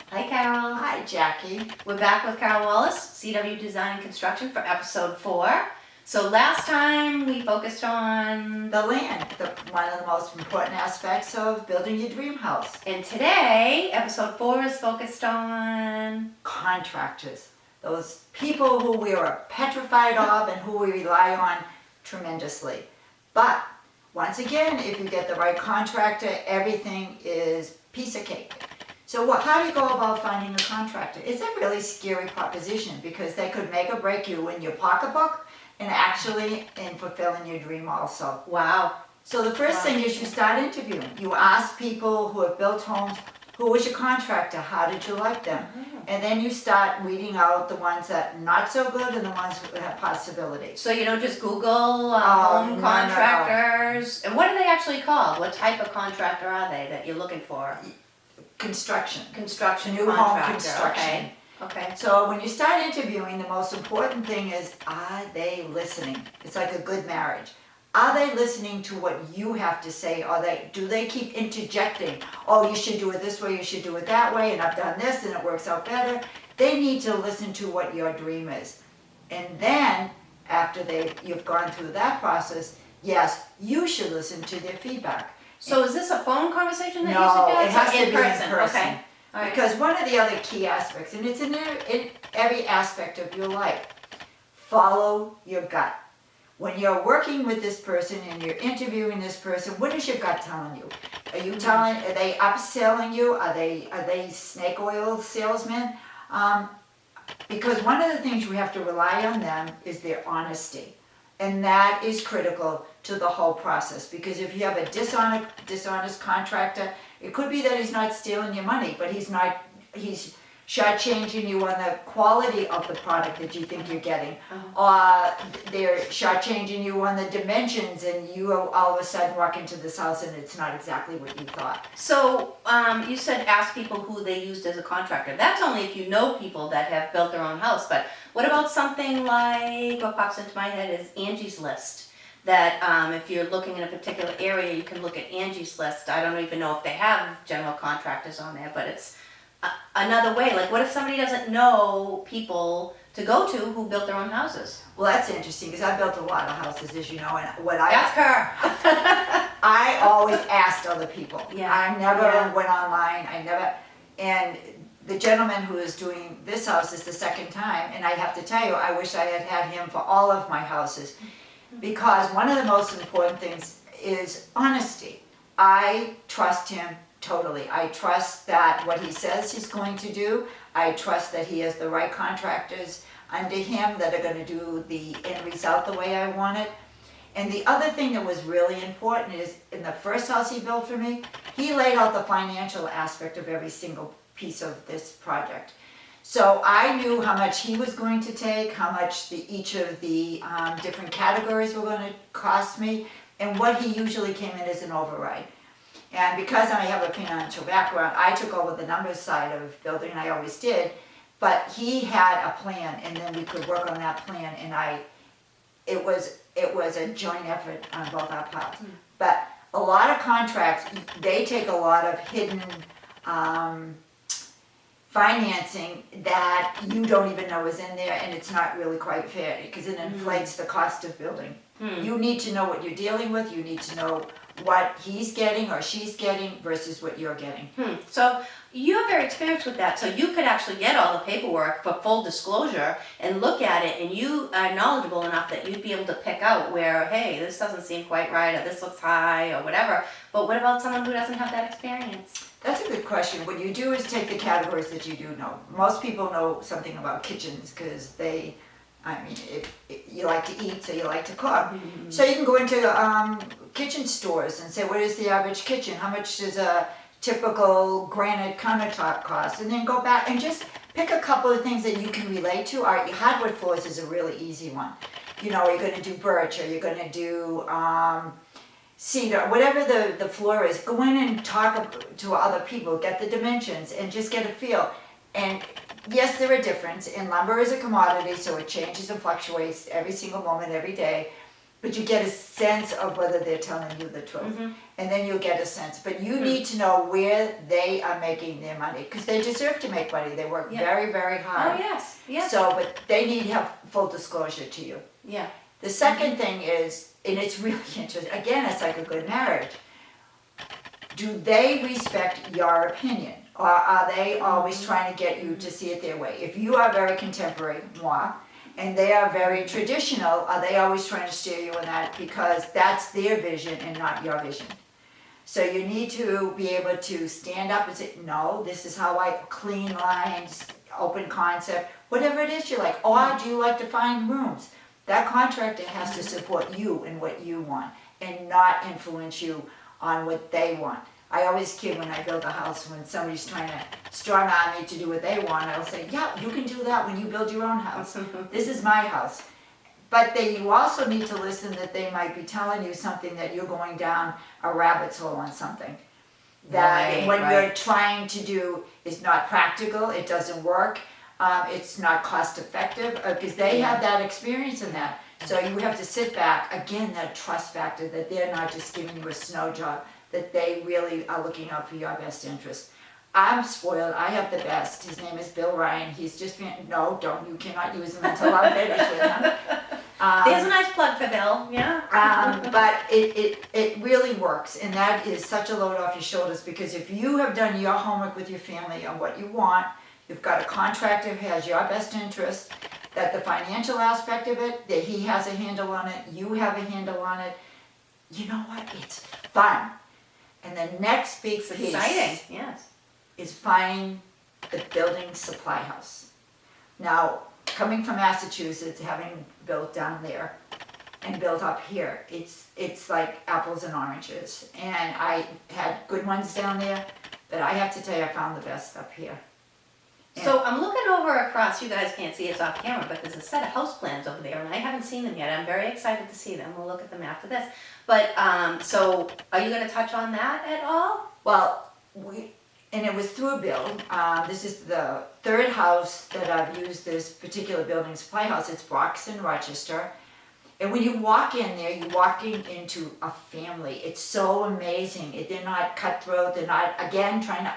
Hi, Carol. Hi, Jackie. We're back with Carol Wallace, CW Design and Construction, for episode 4. So last time we focused on The land, one of the most important aspects of building your dream house. And today, episode 4 is focused on Contractors, those people who we are petrified of and who we rely on tremendously. But once again, if you get the right contractor, everything is piece of cake. So how do you go about finding a contractor? It's a really scary proposition because they could make or break you in your pocketbook and actually in fulfilling your dream also. Wow. So the first thing is you start interviewing. You ask people who have built homes, who was your contractor? How did you like them? And then you start weeding out the ones that are not so good and the ones who have possibilities. So you don't just Google home contractors. And what are they actually called? What type of contractor are they that you're looking for? Construction. New home construction. Okay. So when you start interviewing, the most important thing is, are they listening? It's like a good marriage. Are they listening to what you have to say? Do they keep interjecting? Oh, you should do it this way, you should do it that way, and I've done this and it works out better. They need to listen to what your dream is. And then, after you've gone through that process, yes, you should listen to their feedback. So is this a phone conversation that No, you it has to be in person. Okay. All right. Because one of the other key aspects, and it's in every aspect of your life, follow your gut. When you're working with this person and you're interviewing this person, what is your gut telling you? Are they upselling you? Are they snake oil salesmen? Because one of the things we have to rely on them is their honesty. And that is critical to the whole process, because if you have a dishonest contractor, it could be that he's not stealing your money, but he's shortchanging you on the quality of the product that you think you're getting. They're shortchanging you on the dimensions, and you all of a sudden walk into this house and it's not exactly what you thought. So you said ask people who they used as a contractor. That's only if you know people that have built their own house. But what about something like, what pops into my head is Angie's List? That if you're looking in a particular area, you can look at Angie's List. I don't even know if they have general contractors on there, but it's another way. Like, what if somebody doesn't know people to go to who built their own houses? Well, that's interesting, because I built a lot of houses, as you know, and Ask her. I always asked other people. Yeah. I never went online. And the gentleman who is doing this house is the second time, and I have to tell you, I wish I had had him for all of my houses, because one of the most important things is honesty. I trust him totally. I trust that what he says he's going to do, I trust that he has the right contractors under him that are going to do the end result the way I want it. And the other thing that was really important is, in the first house he built for me, he laid out the financial aspect of every single piece of this project. So I knew how much he was going to take, how much each of the different categories were going to cost me, and what he usually came in as an override. And because I have a financial background, I took over the numbers side of building, and I always did. But he had a plan, and then we could work on that plan, and it was a joint effort on both our parts. But a lot of contracts, they take a lot of hidden financing that you don't even know is in there, and it's not really quite fair, because it inflates the cost of building. You need to know what you're dealing with. You need to know what he's getting or she's getting versus what you're getting. So you're very experienced with that, so you could actually get all the paperwork for full disclosure and look at it, and you are knowledgeable enough that you'd be able to pick out where, hey, this doesn't seem quite right, or this looks high, or whatever. But what about someone who doesn't have that experience? That's a good question. What you do is take the categories that you do know. Most people know something about kitchens because you like to eat, so you like to cook. So you can go into kitchen stores and say, what is the average kitchen? How much does a typical granite countertop cost? And then go back and just pick a couple of things that you can relate to. Our hardwood floors is a really easy one. You know, are you going to do birch, or you're going to do cedar, whatever the floor is. Go in and talk to other people, get the dimensions, and just get a feel. And yes, there are differences, and lumber is a commodity, so it changes and fluctuates every single moment, every day. but you get a sense of whether they're telling you the truth. Mhm. And then you'll get a sense, but you need to know where they are making their money, because they deserve to make money, they work Yeah. very, very Oh, hard. yes, yes, So, but they need to have full disclosure to you. yeah. The second thing is, and it's really interesting, again, it's like a good marriage. Do they respect your opinion? Or are they always trying to get you to see it their way? If you are very contemporary, moi, and they are very traditional, are they always trying to steer you in that? Because that's their vision and not your vision. So you need to be able to stand up and say, no, this is how I, clean lines, open concept, whatever it is you like. Or do you like to find rooms? That contractor has to support you in what you want and not influence you on what they want. I always kid when I build a house, when somebody's trying to strong arm me to do what they want, I'll say, yeah, you can do that when you build your own house. This is my house. But you also need to listen that they might be telling you something that you're going down a rabbit's hole on something. That Right, what right. you're trying to do is not practical, it doesn't work, it's not cost effective, because they have that experience in that. So you have to sit back, again, that trust factor, that they're not just giving you a snow job, that they really are looking out for your best interest. I'm spoiled, I have the best, his name is Bill Ryan, he's just, no, don't, you cannot use him until I'm finished with him. There's a nice plug for Bill, yeah. But it really works, and that is such a load off your shoulders, because if you have done your homework with your family on what you want, you've got a contractor who has your best interest, that the financial aspect of it, that he has a handle on it, you have a handle on it, you know what, it's fun. And the next big It's piece exciting, yes. is finding the building supply house. Now, coming from Massachusetts, having built down there and built up here, it's like apples and oranges. And I had good ones down there, but I have to tell you, I found the best up here. So I'm looking over across, you guys can't see us off camera, but there's a set of house plans over there, and I haven't seen them yet. I'm very excited to see them. We'll look at them after this. But, so are you gonna touch on that at all? Well, and it was through Bill. This is the third house that I've used this particular building supply house. It's Broxton, Rochester. And when you walk in there, you're walking into a family. It's so amazing. They're not cutthroat. They're not, again, trying to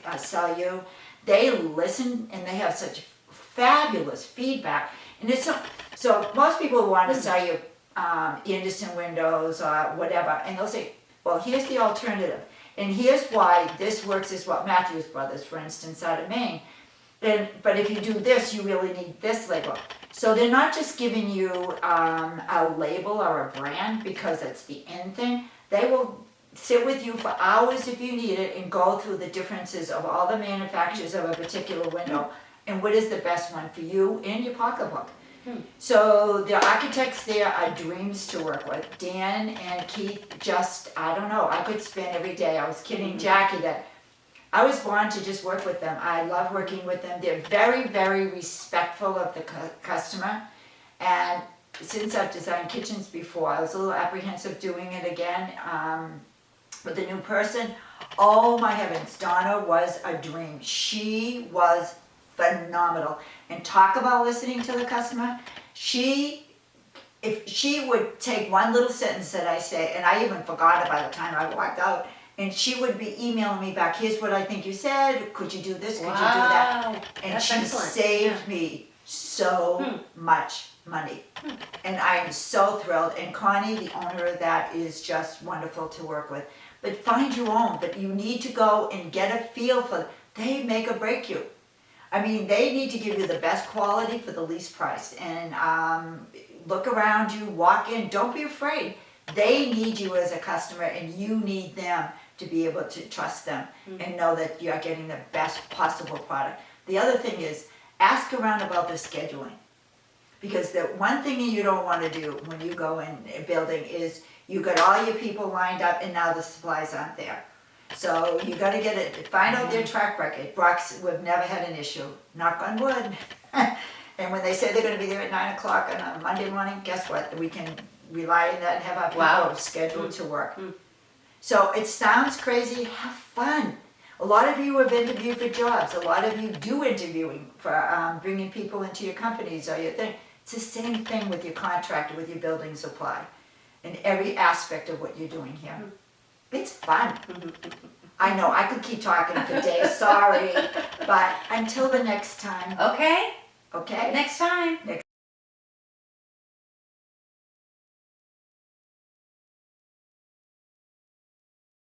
upsell you. They listen and they have such fabulous feedback. And it's so most people want to sell you Anderson windows or whatever, and they'll say, well, here's the alternative. And here's why this works, is what Matthews Brothers, for instance, out of Maine. But if you do this, you really need this label. So they're not just giving you a label or a brand because it's the end thing. They will sit with you for hours if you need it and go through the differences of all the manufacturers of a particular window and what is the best one for you and your pocketbook. So the architects there are dreams to work with. Dan and Keith, just, I don't know, I could spend every day. I was kidding Jackie that I was born to just work with them. I love working with them. They're very, very respectful of the customer. And since I've designed kitchens before, I was a little apprehensive doing it again with a new person. Oh my heavens, Donna was a dream. She was phenomenal. And talk about listening to the customer. If she would take one little sentence that I say, and I even forgot it by the time I walked out, and she would be emailing me back, here's what I think you said, could you do this, could you do that? And That's she excellent. saved me so much money. And I am so thrilled. And Connie, the owner of that, is just wonderful to work with. But find your own, but you need to go and get a feel for, they make or break you. I mean, they need to give you the best quality for the least price. And look around you, walk in, don't be afraid. They need you as a customer and you need them to be able to trust them and know that you're getting the best possible product. The other thing is, ask around about the scheduling. Because the one thing you don't want to do when you go in a building is you got all your people lined up and now the supplies aren't there. So you got to get it, find out their track record. Brock's, we've never had an issue, knock on wood. And when they say they're going to be there at 9 o'clock on a Monday morning, guess what? We can rely on that and have our people scheduled to work. So it sounds crazy, have fun. A lot of you have interviewed for jobs. A lot of you do interviewing for bringing people into your companies or your thing. It's the same thing with your contractor, with your building supply. in every aspect of what you're doing here. It's fun. I know, I could keep talking for days, sorry, but until the next time, Okay, okay? next time. Next